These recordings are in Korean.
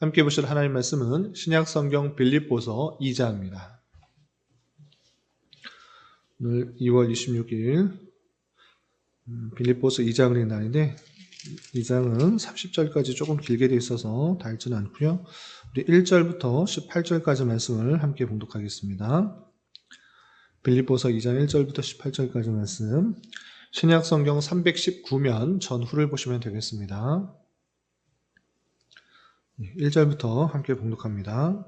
함께 보실 하나님 말씀은 신약성경 빌립보서 2장입니다. 오늘 2월 26일 빌립보서 2장을 읽는 날인데 2장은 30절까지 조금 길게 되어 있어서 다 읽지는 않고요. 우리 1절부터 18절까지 말씀을 함께 봉독하겠습니다. 빌립보서 2장 1절부터 18절까지 말씀, 신약성경 319면 전후를 보시면 되겠습니다. 1절부터 함께 봉독합니다.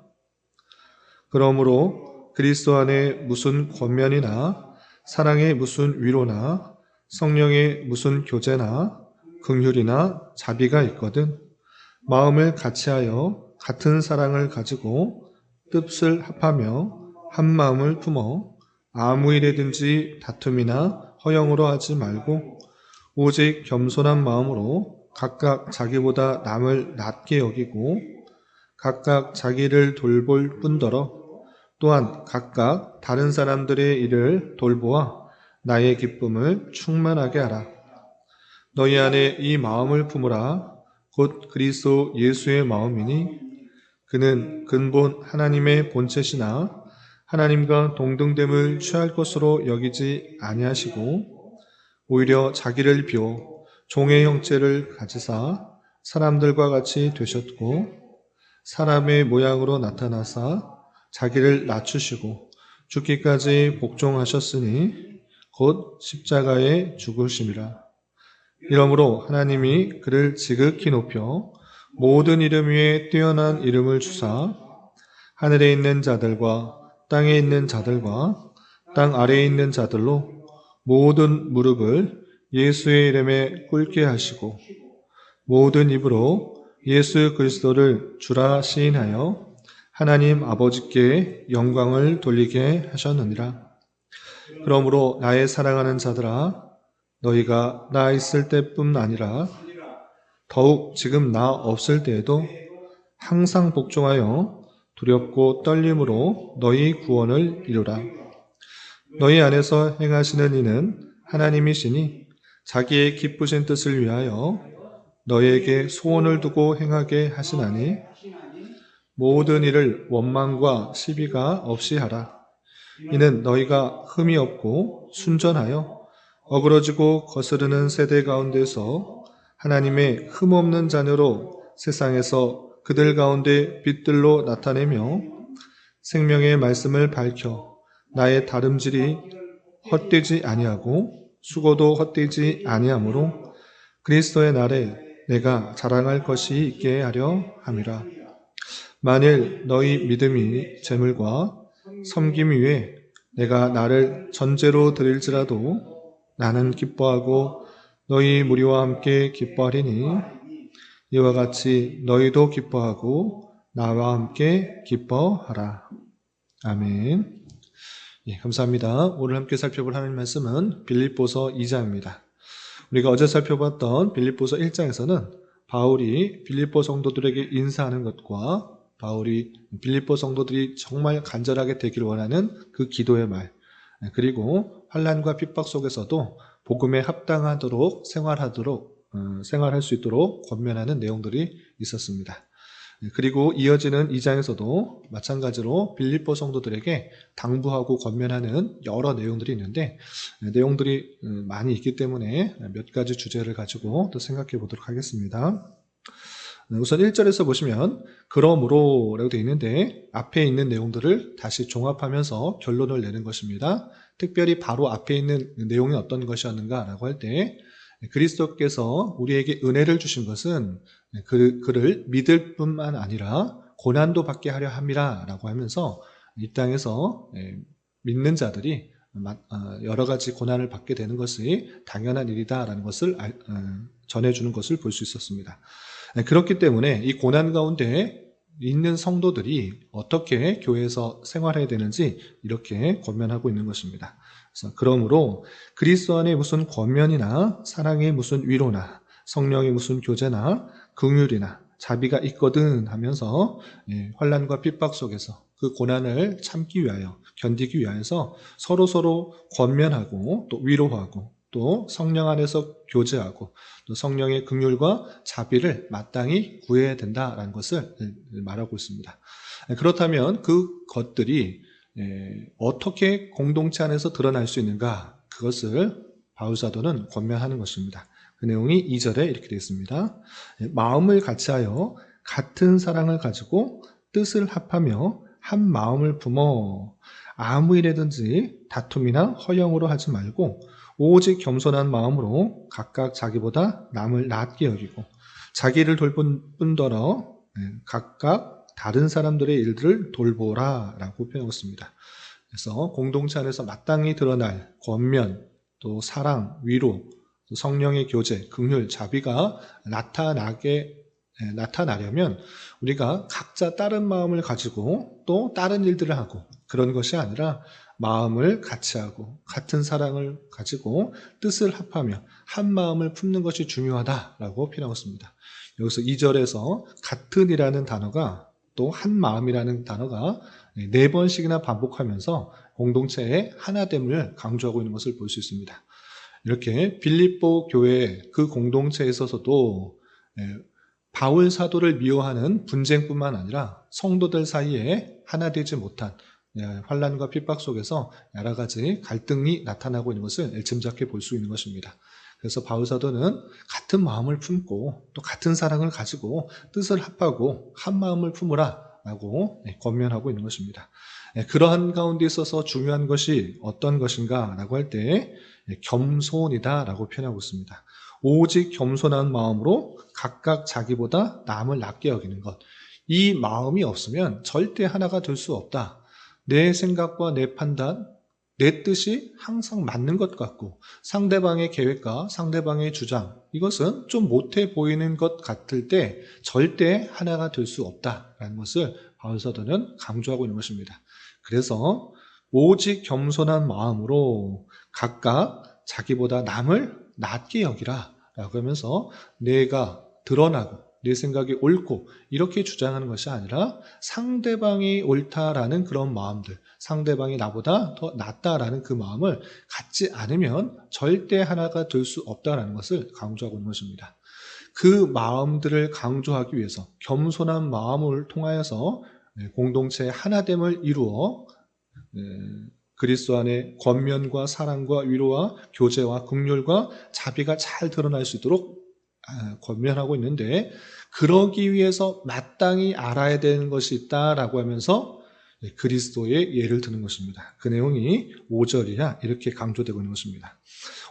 그러므로 그리스도 안에 무슨 권면이나 사랑의 무슨 위로나 성령의 무슨 교제나 긍휼이나 자비가 있거든 마음을 같이하여 같은 사랑을 가지고 뜻을 합하며 한 마음을 품어 아무 일에든지 다툼이나 허영으로 하지 말고 오직 겸손한 마음으로 각각 자기보다 남을 낮게 여기고 각각 자기를 돌볼 뿐더러 또한 각각 다른 사람들의 일을 돌보아 나의 기쁨을 충만하게 하라. 너희 안에 이 마음을 품으라. 곧 그리스도 예수의 마음이니 그는 근본 하나님의 본체시나 하나님과 동등됨을 취할 것으로 여기지 아니하시고 오히려 자기를 비워 종의 형체를 가지사 사람들과 같이 되셨고 사람의 모양으로 나타나사 자기를 낮추시고 죽기까지 복종하셨으니 곧 십자가에 죽으심이라. 이러므로 하나님이 그를 지극히 높여 모든 이름 위에 뛰어난 이름을 주사 하늘에 있는 자들과 땅에 있는 자들과 땅 아래에 있는 자들로 모든 무릎을 예수의 이름에 꿇게 하시고 모든 입으로 예수 그리스도를 주라 시인하여 하나님 아버지께 영광을 돌리게 하셨느니라. 그러므로 나의 사랑하는 자들아 너희가 나 있을 때뿐 아니라 더욱 지금 나 없을 때에도 항상 복종하여 두렵고 떨림으로 너희 구원을 이루라. 너희 안에서 행하시는 이는 하나님이시니 자기의 기쁘신 뜻을 위하여 너희에게 소원을 두고 행하게 하시나니 모든 일을 원망과 시비가 없이 하라. 이는 너희가 흠이 없고 순전하여 어그러지고 거스르는 세대 가운데서 하나님의 흠없는 자녀로 세상에서 그들 가운데 빛들로 나타내며 생명의 말씀을 밝혀 나의 다름질이 헛되지 아니하고 수고도 헛되지 아니하므로 그리스도의 날에 내가 자랑할 것이 있게 하려 함이라. 만일 너희 믿음이 재물과 섬김 위에 내가 나를 전제로 드릴지라도 나는 기뻐하고 너희 무리와 함께 기뻐하리니 이와 같이 너희도 기뻐하고 나와 함께 기뻐하라. 아멘. 예, 감사합니다. 오늘 함께 살펴볼 하나님 말씀은 빌립보서 2장입니다. 우리가 어제 살펴봤던 빌립보서 1장에서는 바울이 빌립보 성도들에게 인사하는 것과 바울이 빌립보 성도들이 정말 간절하게 되기를 원하는 그 기도의 말, 그리고 환난과 핍박 속에서도 복음에 합당하도록 생활할 수 있도록 권면하는 내용들이 있었습니다. 그리고 이어지는 2장에서도 마찬가지로 빌립보 성도들에게 당부하고 권면하는 여러 내용들이 있는데 내용들이 많이 있기 때문에 몇 가지 주제를 가지고 또 생각해 보도록 하겠습니다. 우선 1절에서 보시면 그러므로 라고 되어 있는데 앞에 있는 내용들을 다시 종합하면서 결론을 내는 것입니다. 특별히 바로 앞에 있는 내용이 어떤 것이었는가 라고 할 때 그리스도께서 우리에게 은혜를 주신 것은 그를 믿을 뿐만 아니라 고난도 받게 하려 함이라 라고 하면서 이 땅에서 믿는 자들이 여러 가지 고난을 받게 되는 것이 당연한 일이다 라는 것을 전해주는 것을 볼 수 있었습니다. 그렇기 때문에 이 고난 가운데 있는 성도들이 어떻게 교회에서 생활해야 되는지 이렇게 권면하고 있는 것입니다. 그래서 그러므로 그리스도 안에 무슨 권면이나 사랑의 무슨 위로나 성령의 무슨 교제나 긍휼이나 자비가 있거든 하면서 환난과 핍박 속에서 그 고난을 참기 위하여 견디기 위하여서 서로 권면하고 또 위로하고 또 성령 안에서 교제하고 또 성령의 긍휼과 자비를 마땅히 구해야 된다라는 것을 말하고 있습니다. 그렇다면 그 것들이 어떻게 공동체 안에서 드러날 수 있는가? 그것을 바울 사도는 권면하는 것입니다. 그 내용이 2절에 이렇게 되어 있습니다. 마음을 같이하여 같은 사랑을 가지고 뜻을 합하며 한 마음을 품어 아무 일에든지 다툼이나 허영으로 하지 말고 오직 겸손한 마음으로 각각 자기보다 남을 낫게 여기고 자기를 돌볼 뿐더러 각각 다른 사람들의 일들을 돌보라 라고 표현하고 있습니다. 그래서 공동체 안에서 마땅히 드러날 권면, 또 사랑, 위로, 또 성령의 교제, 긍휼, 자비가 나타나려면 우리가 각자 다른 마음을 가지고 또 다른 일들을 하고 그런 것이 아니라 마음을 같이 하고 같은 사랑을 가지고 뜻을 합하며 한 마음을 품는 것이 중요하다라고 표현하고 있습니다. 여기서 2절에서 같은이라는 단어가 또 한 마음이라는 단어가 4번씩이나 반복하면서 공동체의 하나됨을 강조하고 있는 것을 볼 수 있습니다. 이렇게 빌립보 교회 그 공동체에 있어서도 바울 사도를 미워하는 분쟁뿐만 아니라 성도들 사이에 하나 되지 못한 환난과 핍박 속에서 여러 가지 갈등이 나타나고 있는 것을 일침작게 볼 수 있는 것입니다. 그래서 바울 사도는 같은 마음을 품고 또 같은 사랑을 가지고 뜻을 합하고 한 마음을 품으라 라고 권면하고 있는 것입니다. 그러한 가운데 있어서 중요한 것이 어떤 것인가 라고 할 때 겸손이다 라고 표현하고 있습니다. 오직 겸손한 마음으로 각각 자기보다 남을 낫게 여기는 것. 이 마음이 없으면 절대 하나가 될 수 없다. 내 생각과 내 판단, 내 뜻이 항상 맞는 것 같고 상대방의 계획과 상대방의 주장, 이것은 좀 못해 보이는 것 같을 때 절대 하나가 될 수 없다라는 것을 바울 사도는 강조하고 있는 것입니다. 그래서 오직 겸손한 마음으로 각각 자기보다 남을 낫게 여기라 라고 하면서 내가 드러나고 내 생각이 옳고 이렇게 주장하는 것이 아니라 상대방이 옳다라는 그런 마음들, 상대방이 나보다 더 낫다라는 그 마음을 갖지 않으면 절대 하나가 될 수 없다라는 것을 강조하고 있는 것입니다. 그 마음들을 강조하기 위해서 겸손한 마음을 통하여서 공동체의 하나됨을 이루어 그리스도 안에 권면과 사랑과 위로와 교제와 긍휼과 자비가 잘 드러날 수 있도록 권면하고 있는데, 그러기 위해서 마땅히 알아야 되는 것이 있다라고 하면서 그리스도의 예를 드는 것입니다. 그 내용이 5절이야 이렇게 강조되고 있는 것입니다.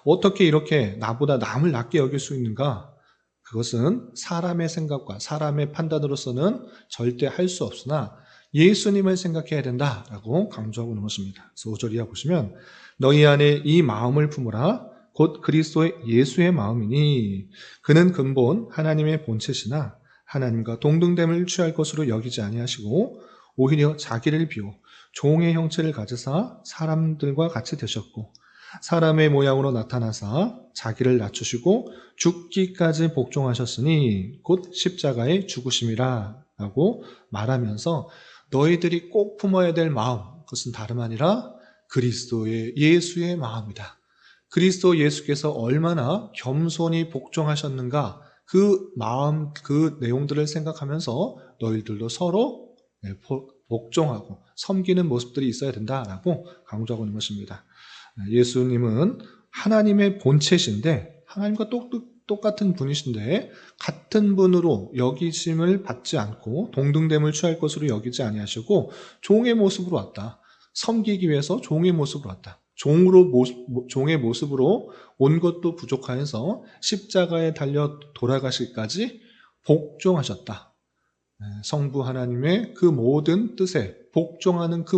어떻게 이렇게 나보다 남을 낫게 여길 수 있는가? 그것은 사람의 생각과 사람의 판단으로서는 절대 할 수 없으나 예수님을 생각해야 된다라고 강조하고 있는 것입니다. 그래서 5절 이하 보시면 너희 안에 이 마음을 품으라 곧 그리스도의 예수의 마음이니 그는 근본 하나님의 본체시나 하나님과 동등됨을 취할 것으로 여기지 아니하시고 오히려 자기를 비워 종의 형체를 가지사 사람들과 같이 되셨고 사람의 모양으로 나타나사 자기를 낮추시고 죽기까지 복종하셨으니 곧 십자가의 죽으심이라 라고 말하면서 너희들이 꼭 품어야 될 마음, 그것은 다름 아니라 그리스도의 예수의 마음이다. 그리스도 예수께서 얼마나 겸손히 복종하셨는가, 그 마음, 그 내용들을 생각하면서 너희들도 서로 복종하고 섬기는 모습들이 있어야 된다라고 강조하고 있는 것입니다. 예수님은 하나님의 본체신데 하나님과 똑같은 분이신데 같은 분으로 여기심을 받지 않고 동등됨을 취할 것으로 여기지 아니하시고 종의 모습으로 왔다. 섬기기 위해서 종의 모습으로 왔다. 종의 모습으로 온 것도 부족하여서 십자가에 달려 돌아가시기까지 복종하셨다. 성부 하나님의 그 모든 뜻에 복종하는 그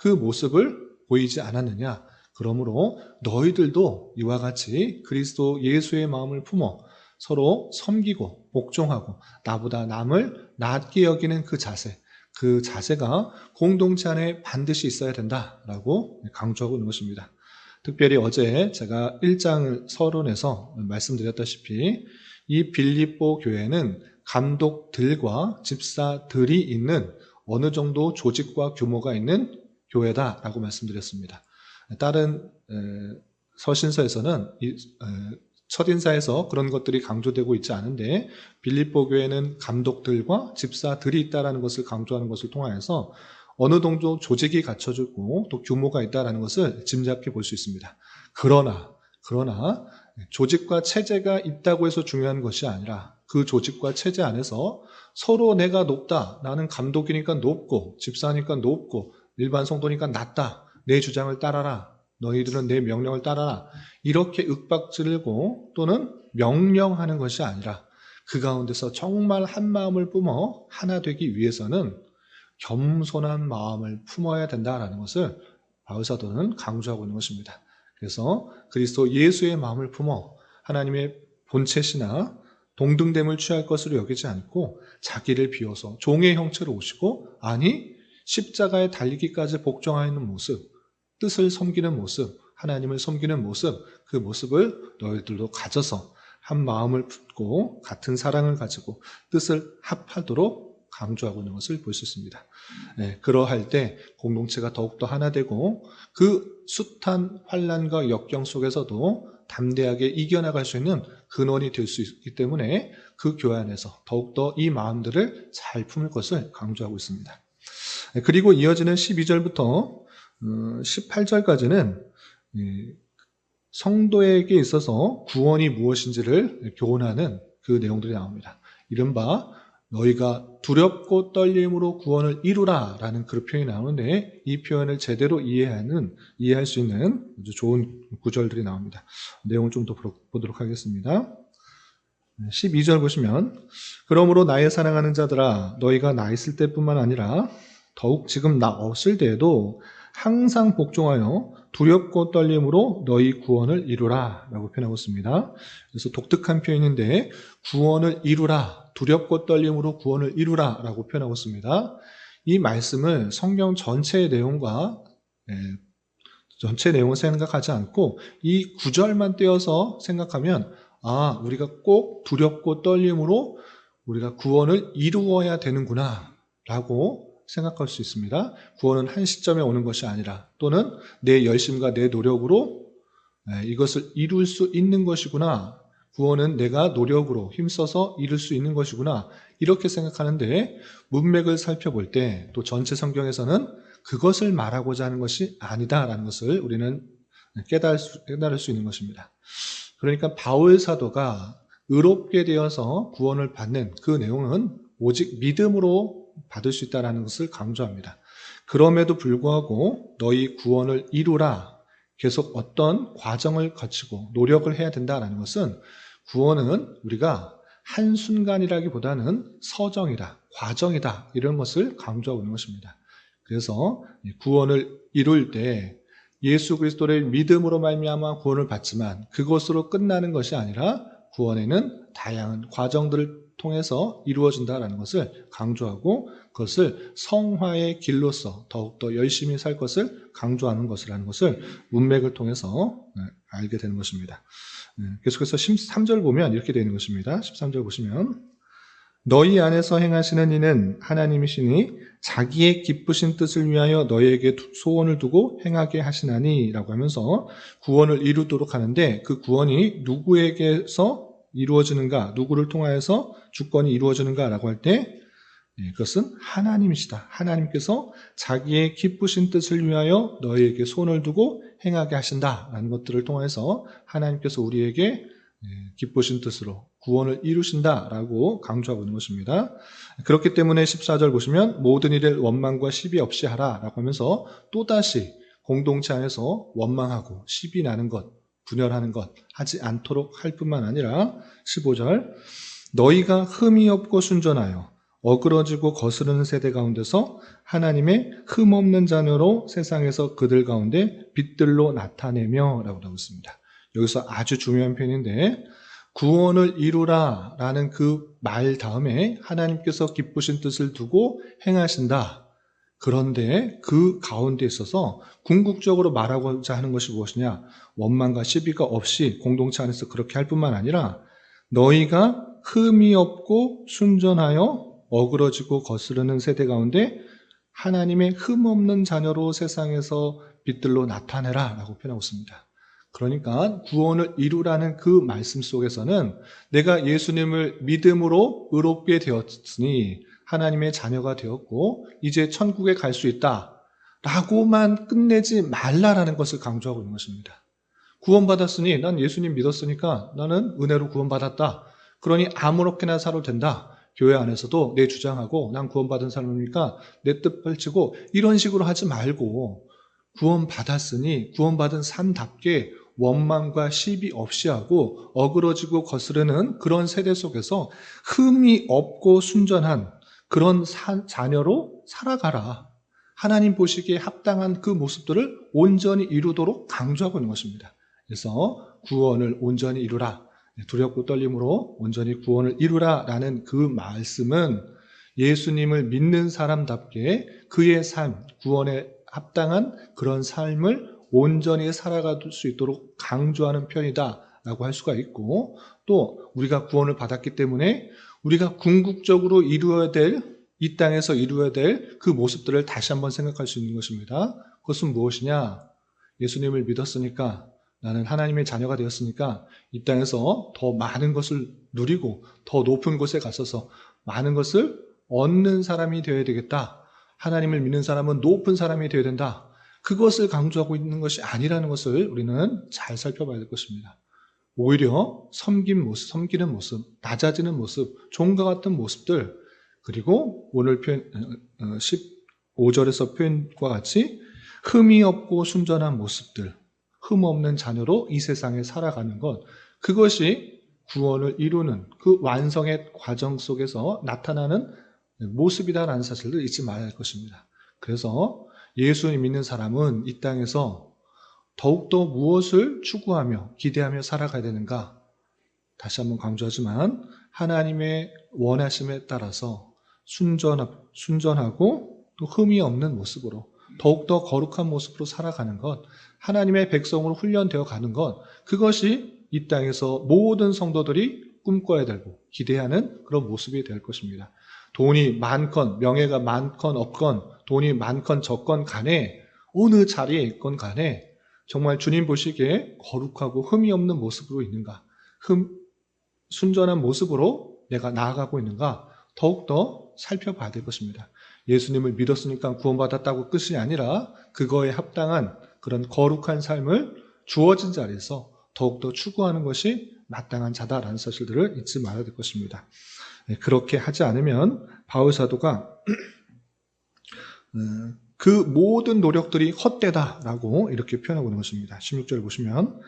모습을 보이지 않았느냐? 그러므로 너희들도 이와 같이 그리스도 예수의 마음을 품어 서로 섬기고 복종하고 나보다 남을 낫게 여기는 그 자세가 공동체 안에 반드시 있어야 된다라고 강조하고 있는 것입니다. 특별히 어제 제가 1장 서론에서 말씀드렸다시피 이 빌립보 교회는 감독들과 집사들이 있는 어느 정도 조직과 규모가 있는 교회다라고 말씀드렸습니다. 다른 서신서에서는 첫인사에서 그런 것들이 강조되고 있지 않은데 빌립보 교회는 감독들과 집사들이 있다는 것을 강조하는 것을 통하여서 어느 정도 조직이 갖춰지고 또 규모가 있다는 것을 짐작해 볼 수 있습니다. 그러나 조직과 체제가 있다고 해서 중요한 것이 아니라 그 조직과 체제 안에서 서로 내가 높다, 나는 감독이니까 높고 집사니까 높고 일반 성도니까 낮다, 내 주장을 따라라, 너희들은 내 명령을 따라라, 이렇게 윽박지르고 또는 명령하는 것이 아니라 그 가운데서 정말 한 마음을 뿜어 하나 되기 위해서는 겸손한 마음을 품어야 된다라는 것을 바울사도는 강조하고 있는 것입니다. 그래서 그리스도 예수의 마음을 품어 하나님의 본체시나 동등됨을 취할 것으로 여기지 않고 자기를 비워서 종의 형체로 오시고, 아니 십자가에 달리기까지 복종하는 모습, 뜻을 섬기는 모습, 하나님을 섬기는 모습, 그 모습을 너희들도 가져서 한 마음을 품고 같은 사랑을 가지고 뜻을 합하도록 강조하고 있는 것을 볼 수 있습니다. 그러할 때 공동체가 더욱더 하나 되고 그 숱한 환난과 역경 속에서도 담대하게 이겨나갈 수 있는 근원이 될 수 있기 때문에 그 교회 안에서 더욱더 이 마음들을 잘 품을 것을 강조하고 있습니다. 그리고 이어지는 12절부터 18절까지는 성도에게 있어서 구원이 무엇인지를 교훈하는 그 내용들이 나옵니다. 이른바 너희가 두렵고 떨림으로 구원을 이루라 라는 그런 표현이 나오는데, 이 표현을 제대로 이해할 수 있는 아주 좋은 구절들이 나옵니다. 내용을 좀 더 보도록 하겠습니다. 12절 보시면, 그러므로 나의 사랑하는 자들아, 너희가 나 있을 때뿐만 아니라 더욱 지금 나 없을 때에도 항상 복종하여 두렵고 떨림으로 너희 구원을 이루라 라고 표현하고 있습니다. 그래서 독특한 표현인데, 구원을 이루라, 두렵고 떨림으로 구원을 이루라 라고 표현하고 있습니다. 이 말씀을 성경 전체의 내용과 전체 내용을 생각하지 않고 이 구절만 떼어서 생각하면, 우리가 꼭 두렵고 떨림으로 우리가 구원을 이루어야 되는구나 라고 생각할 수 있습니다. 구원은 한 시점에 오는 것이 아니라, 또는 내 열심과 내 노력으로 이것을 이룰 수 있는 것이구나, 구원은 내가 노력으로 힘써서 이룰 수 있는 것이구나, 이렇게 생각하는데, 문맥을 살펴볼 때 또 전체 성경에서는 그것을 말하고자 하는 것이 아니다라는 것을 우리는 깨달을 수 있는 것입니다. 그러니까 바울 사도가 의롭게 되어서 구원을 받는 그 내용은 오직 믿음으로 받을 수 있다는 것을 강조합니다. 그럼에도 불구하고 너희 구원을 이루라, 계속 어떤 과정을 거치고 노력을 해야 된다는 것은, 구원은 우리가 한순간이라기보다는 서정이다, 과정이다, 이런 것을 강조하고 있는 것입니다. 그래서 구원을 이룰 때 예수 그리스도를 믿음으로 말미암아 구원을 받지만 그것으로 끝나는 것이 아니라 구원에는 다양한 과정들을 통해서 이루어진다는 것을 강조하고, 그것을 성화의 길로서 더욱더 열심히 살 것을 강조하는 것이라는 것을 문맥을 통해서 알게 되는 것입니다. 계속해서 13절 보면 이렇게 되는 것입니다. 13절 보시면, 너희 안에서 행하시는 이는 하나님이시니 자기의 기쁘신 뜻을 위하여 너희에게 소원을 두고 행하게 하시나니 라고 하면서 구원을 이루도록 하는데, 그 구원이 누구에게서 이루어지는가, 누구를 통하여서 주권이 이루어지는가 라고 할 때, 그것은 하나님이시다. 하나님께서 자기의 기쁘신 뜻을 위하여 너희에게 손을 두고 행하게 하신다 라는 것들을 통해서 하나님께서 우리에게 기쁘신 뜻으로 구원을 이루신다라고 강조하고 있는 것입니다. 그렇기 때문에 14절 보시면 모든 일을 원망과 시비 없이 하라라고 하면서 또다시 공동체 안에서 원망하고 시비 나는 것, 분열하는 것 하지 않도록 할 뿐만 아니라 15절, 너희가 흠이 없고 순전하여 어그러지고 거스르는 세대 가운데서 하나님의 흠없는 자녀로 세상에서 그들 가운데 빛들로 나타내며 라고 하고 있습니다. 여기서 아주 중요한 표현인데, 구원을 이루라 라는 그 말 다음에 하나님께서 기쁘신 뜻을 두고 행하신다. 그런데 그 가운데 있어서 궁극적으로 말하고자 하는 것이 무엇이냐, 원망과 시비가 없이 공동체 안에서 그렇게 할 뿐만 아니라 너희가 흠이 없고 순전하여 어그러지고 거스르는 세대 가운데 하나님의 흠없는 자녀로 세상에서 빛들로 나타내라 라고 표현하고 있습니다. 그러니까 구원을 이루라는 그 말씀 속에서는 내가 예수님을 믿음으로 의롭게 되었으니 하나님의 자녀가 되었고 이제 천국에 갈 수 있다 라고만 끝내지 말라라는 것을 강조하고 있는 것입니다. 구원받았으니 난 예수님 믿었으니까 나는 은혜로 구원받았다. 그러니 아무렇게나 살아도 된다. 교회 안에서도 내 주장하고 난 구원받은 사람이니까 내 뜻 펼치고 이런 식으로 하지 말고 구원받았으니 구원받은 삶답게 원망과 시비 없이 하고 어그러지고 거스르는 그런 세대 속에서 흠이 없고 순전한 그런 자녀로 살아가라. 하나님 보시기에 합당한 그 모습들을 온전히 이루도록 강조하고 있는 것입니다. 그래서 구원을 온전히 이루라. 두렵고 떨림으로 온전히 구원을 이루라라는 그 말씀은 예수님을 믿는 사람답게 그의 삶, 구원에 합당한 그런 삶을 온전히 살아갈 수 있도록 강조하는 편이다라고 할 수가 있고, 또 우리가 구원을 받았기 때문에 우리가 궁극적으로 이루어야 될, 이 땅에서 이루어야 될 그 모습들을 다시 한번 생각할 수 있는 것입니다. 그것은 무엇이냐? 예수님을 믿었으니까, 나는 하나님의 자녀가 되었으니까 이 땅에서 더 많은 것을 누리고 더 높은 곳에 갔어서 많은 것을 얻는 사람이 되어야 되겠다. 하나님을 믿는 사람은 높은 사람이 되어야 된다. 그것을 강조하고 있는 것이 아니라는 것을 우리는 잘 살펴봐야 될 것입니다. 오히려 섬기는 모습, 낮아지는 모습, 종과 같은 모습들, 그리고 오늘 표현 15절에서 표현과 같이 흠이 없고 순전한 모습들, 흠 없는 자녀로 이 세상에 살아가는 것, 그것이 구원을 이루는 그 완성의 과정 속에서 나타나는 모습이다라는 사실을 잊지 말아야 할 것입니다. 그래서 예수님 믿는 사람은 이 땅에서 더욱더 무엇을 추구하며 기대하며 살아가야 되는가? 다시 한번 강조하지만 하나님의 원하심에 따라서 순전하고 또 흠이 없는 모습으로 더욱더 거룩한 모습으로 살아가는 것, 하나님의 백성으로 훈련되어 가는 것, 그것이 이 땅에서 모든 성도들이 꿈꿔야 되고 기대하는 그런 모습이 될 것입니다. 돈이 많건 명예가 많건 없건 돈이 많건 적건 간에 어느 자리에 있건 간에 정말 주님 보시기에 거룩하고 흠이 없는 모습으로 있는가, 순전한 모습으로 내가 나아가고 있는가 더욱더 살펴봐야 될 것입니다. 예수님을 믿었으니까 구원받았다고 끝이 아니라 그거에 합당한 그런 거룩한 삶을 주어진 자리에서 더욱더 추구하는 것이 마땅한 자다라는 사실들을 잊지 말아야 될 것입니다. 그렇게 하지 않으면 바울 사도가 그 모든 노력들이 헛되다라고 이렇게 표현하고 있는 것입니다. 16절 보시면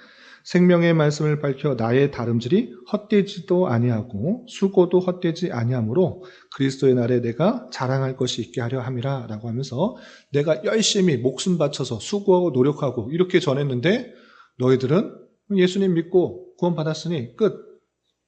생명의 말씀을 밝혀 나의 다름질이 헛되지도 아니하고 수고도 헛되지 아니하므로 그리스도의 날에 내가 자랑할 것이 있게 하려 함이라 라고 하면서 내가 열심히 목숨 바쳐서 수고하고 노력하고 이렇게 전했는데 너희들은 예수님 믿고 구원받았으니 끝,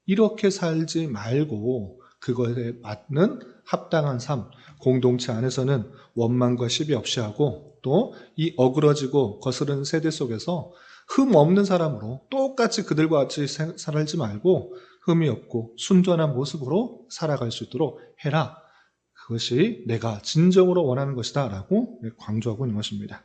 이렇게 살지 말고 그것에 맞는 합당한 삶, 공동체 안에서는 원망과 시비 없이 하고 또 이 어그러지고 거스르는 세대 속에서 흠 없는 사람으로 똑같이 그들과 같이 살지 말고 흠이 없고 순전한 모습으로 살아갈 수 있도록 해라. 그것이 내가 진정으로 원하는 것이다 라고 강조하고 있는 것입니다.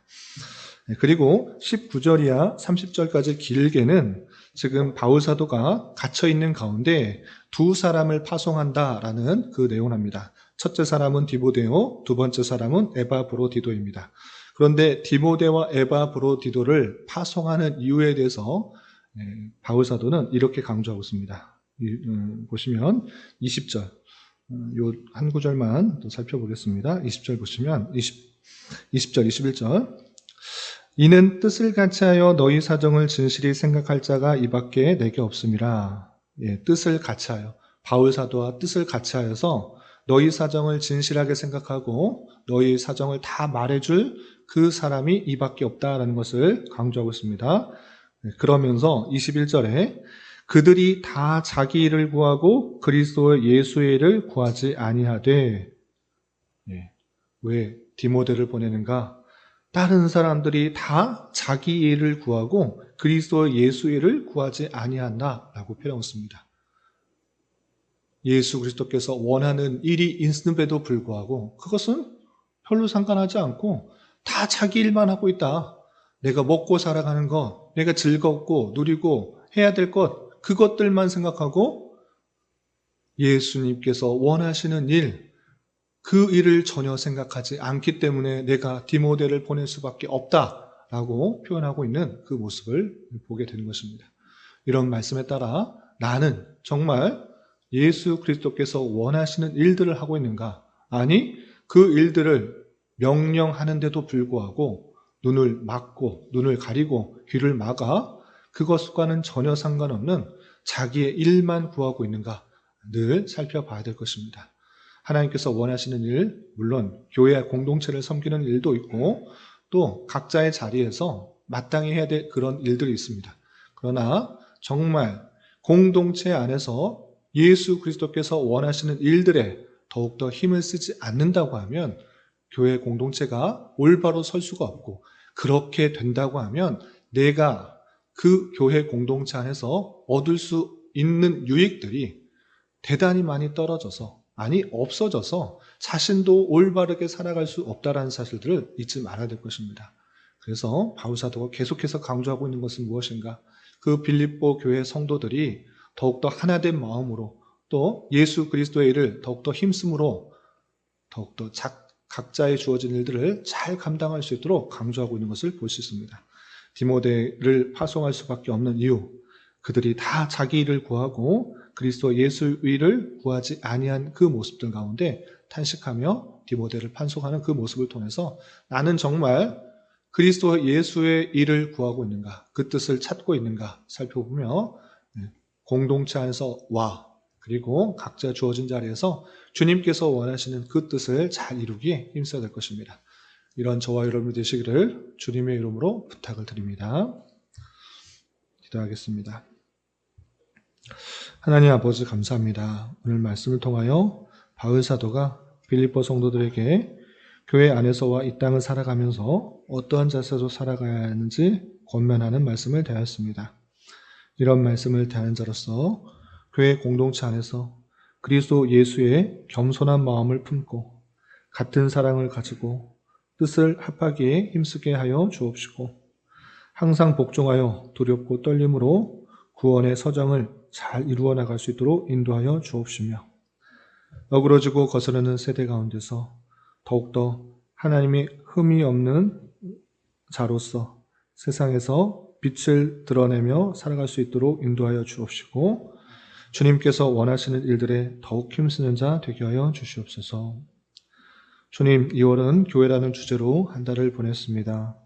그리고 19절이야 30절까지 길게는 지금 바울 사도가 갇혀있는 가운데 두 사람을 파송한다라는 그 내용을 합니다. 첫째 사람은 디모데오, 두 번째 사람은 에바브로디도입니다. 그런데 디모데와 에바브로디도를 파송하는 이유에 대해서 바울 사도는 이렇게 강조하고 있습니다. 보시면 20절, 요 한 구절만 또 살펴보겠습니다. 20절 보시면 20절, 21절 이는 뜻을 같이하여 너희 사정을 진실히 생각할 자가 이밖에 내게 없음이라. 뜻을 같이하여, 바울 사도와 뜻을 같이하여서 너희 사정을 진실하게 생각하고 너희 사정을 다 말해줄 그 사람이 이밖에 없다라는 것을 강조하고 있습니다. 그러면서 21절에 그들이 다 자기 일을 구하고 그리스도 예수의 일을 구하지 아니하되, 왜 디모데를 보내는가? 다른 사람들이 다 자기 일을 구하고 그리스도 예수의 일을 구하지 아니한다라고 표현했습니다. 예수 그리스도께서 원하는 일이 있음에도 불구하고 그것은 별로 상관하지 않고 다 자기 일만 하고 있다. 내가 먹고 살아가는 것, 내가 즐겁고 누리고 해야 될 것, 그것들만 생각하고 예수님께서 원하시는 일, 그 일을 전혀 생각하지 않기 때문에 내가 디모데를 보낼 수밖에 없다라고 표현하고 있는 그 모습을 보게 되는 것입니다. 이런 말씀에 따라 나는 정말 예수 그리스도께서 원하시는 일들을 하고 있는가? 아니, 그 일들을 명령하는데도 불구하고 눈을 막고 눈을 가리고 귀를 막아 그것과는 전혀 상관없는 자기의 일만 구하고 있는가? 늘 살펴봐야 될 것입니다. 하나님께서 원하시는 일, 물론 교회 공동체를 섬기는 일도 있고 또 각자의 자리에서 마땅히 해야 될 그런 일들이 있습니다. 그러나 정말 공동체 안에서 예수 그리스도께서 원하시는 일들에 더욱더 힘을 쓰지 않는다고 하면 교회 공동체가 올바로 설 수가 없고, 그렇게 된다고 하면 내가 그 교회 공동체 안에서 얻을 수 있는 유익들이 대단히 많이 떨어져서, 아니 없어져서 자신도 올바르게 살아갈 수 없다는 사실들을 잊지 말아야 될 것입니다. 그래서 바울 사도가 계속해서 강조하고 있는 것은 무엇인가? 그 빌립보 교회 성도들이 더욱더 하나된 마음으로 또 예수 그리스도의 일을 더욱더 힘쓰므로 더욱더 각자의 주어진 일들을 잘 감당할 수 있도록 강조하고 있는 것을 볼 수 있습니다. 디모데를 파송할 수밖에 없는 이유, 그들이 다 자기 일을 구하고 그리스도 예수 일을 구하지 아니한 그 모습들 가운데 탄식하며 디모데를 판송하는 그 모습을 통해서 나는 정말 그리스도 예수의 일을 구하고 있는가, 그 뜻을 찾고 있는가 살펴보며 공동체 안에서 그리고 각자 주어진 자리에서 주님께서 원하시는 그 뜻을 잘 이루기에 힘써야 될 것입니다. 이런 저와 여러분이 되시기를 주님의 이름으로 부탁을 드립니다. 기도하겠습니다. 하나님 아버지 감사합니다. 오늘 말씀을 통하여 바울 사도가 빌립보 성도들에게 교회 안에서와 이 땅을 살아가면서 어떠한 자세로 살아가야 하는지 권면하는 말씀을 대하였습니다. 이런 말씀을 대하는 자로서 교회 공동체 안에서 그리스도 예수의 겸손한 마음을 품고 같은 사랑을 가지고 뜻을 합하기에 힘쓰게 하여 주옵시고, 항상 복종하여 두렵고 떨림으로 구원의 서정을 잘 이루어 나갈 수 있도록 인도하여 주옵시며, 어그러지고 거스르는 세대 가운데서 더욱더 하나님의 흠이 없는 자로서 세상에서 빛을 드러내며 살아갈 수 있도록 인도하여 주옵시고, 주님께서 원하시는 일들에 더욱 힘쓰는 자 되게 하여 주시옵소서. 주님, 2월은 교회라는 주제로 한 달을 보냈습니다.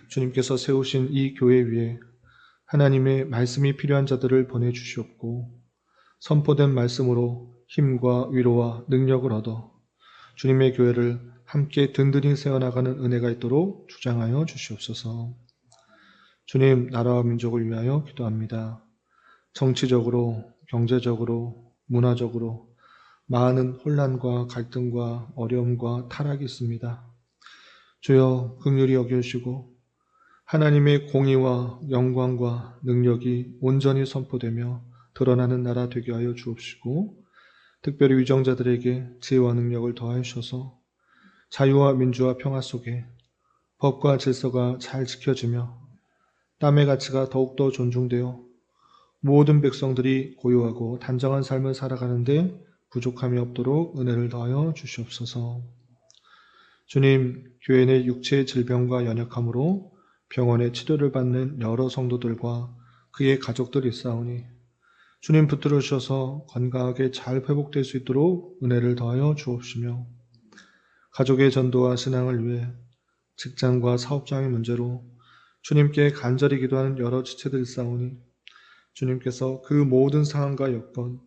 주님께서 세우신 이 교회 위에 하나님의 말씀이 필요한 자들을 보내주시옵고, 선포된 말씀으로 힘과 위로와 능력을 얻어 주님의 교회를 함께 든든히 세워나가는 은혜가 있도록 주장하여 주시옵소서. 주님, 나라와 민족을 위하여 기도합니다. 정치적으로, 경제적으로, 문화적으로 많은 혼란과 갈등과 어려움과 타락이 있습니다. 주여 긍휼히 여겨주시고 하나님의 공의와 영광과 능력이 온전히 선포되며 드러나는 나라 되게 하여 주옵시고, 특별히 위정자들에게 지혜와 능력을 더하여 주셔서 자유와 민주와 평화 속에 법과 질서가 잘 지켜지며 땀의 가치가 더욱더 존중되어 모든 백성들이 고요하고 단정한 삶을 살아가는데 부족함이 없도록 은혜를 더하여 주시옵소서. 주님, 교회 내 육체의 질병과 연약함으로 병원에 치료를 받는 여러 성도들과 그의 가족들이 있사오니 주님 붙들어 주셔서 건강하게 잘 회복될 수 있도록 은혜를 더하여 주옵시며, 가족의 전도와 신앙을 위해 직장과 사업장의 문제로 주님께 간절히 기도하는 여러 지체들 있사오니 주님께서 그 모든 상황과 여건,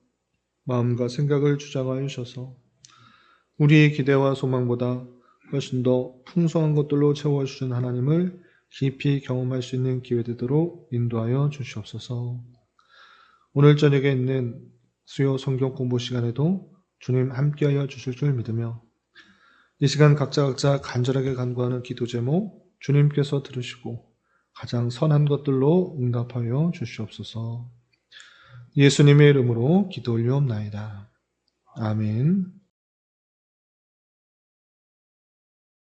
마음과 생각을 주장하여 주셔서 우리의 기대와 소망보다 훨씬 더 풍성한 것들로 채워주신 하나님을 깊이 경험할 수 있는 기회 되도록 인도하여 주시옵소서. 오늘 저녁에 있는 수요 성경 공부 시간에도 주님 함께하여 주실 줄 믿으며, 이 시간 각자 간절하게 간구하는 기도 제목 주님께서 들으시고 가장 선한 것들로 응답하여 주시옵소서. 예수님의 이름으로 기도 올리옵나이다. 아멘.